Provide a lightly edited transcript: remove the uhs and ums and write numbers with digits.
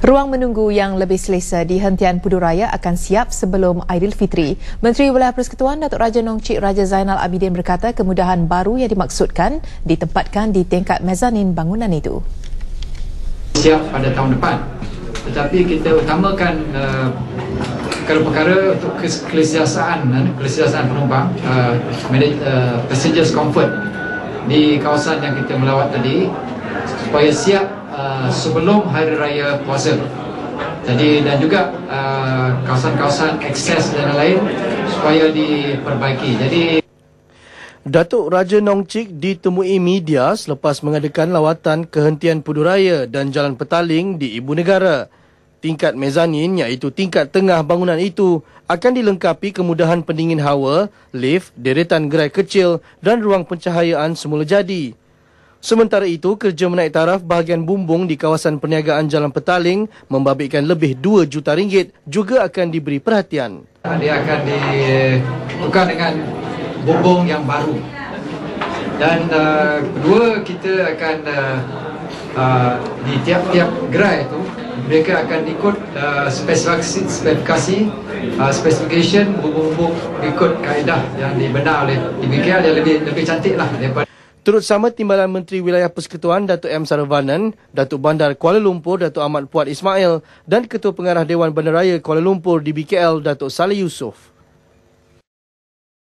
Ruang menunggu yang lebih selesa di hentian Puduraya akan siap sebelum Aidilfitri. Menteri Wilayah Persekutuan Datuk Raja Nong Cik Raja Zainal Abidin berkata kemudahan baru yang dimaksudkan ditempatkan di tingkat mezanin bangunan itu. Siap pada tahun depan, tetapi kita utamakan perkara-perkara untuk keselesaan penumpang, passengers comfort di kawasan yang kita melawat tadi supaya siap sebelum Hari Raya Puasa. Jadi dan juga kawasan-kawasan akses dan lain supaya diperbaiki. Jadi Datuk Raja Nong Cik ditemui media selepas mengadakan lawatan ke hentian Puduraya dan Jalan Petaling di Ibu Negara. Tingkat mezanin iaitu tingkat tengah bangunan itu akan dilengkapi kemudahan pendingin hawa, lift, deretan gerai kecil dan ruang pencahayaan semula jadi. Sementara itu, kerja menaik taraf bahagian bumbung di kawasan perniagaan Jalan Petaling membabitkan lebih RM2 juta juga akan diberi perhatian. Dia akan ditukar dengan bumbung yang baru. Dan kedua, kita akan di tiap-tiap gerai itu mereka akan ikut spesifikasi bumbung-bumbung ikut kaedah yang dibenar oleh DBKL yang lebih cantik lah daripada. Turut sama Timbalan Menteri Wilayah Persekutuan Datuk M. Saravanan, Datuk Bandar Kuala Lumpur Datuk Ahmad Puat Ismail dan Ketua Pengarah Dewan Bandaraya Kuala Lumpur DBKL Datuk Saleh Yusof.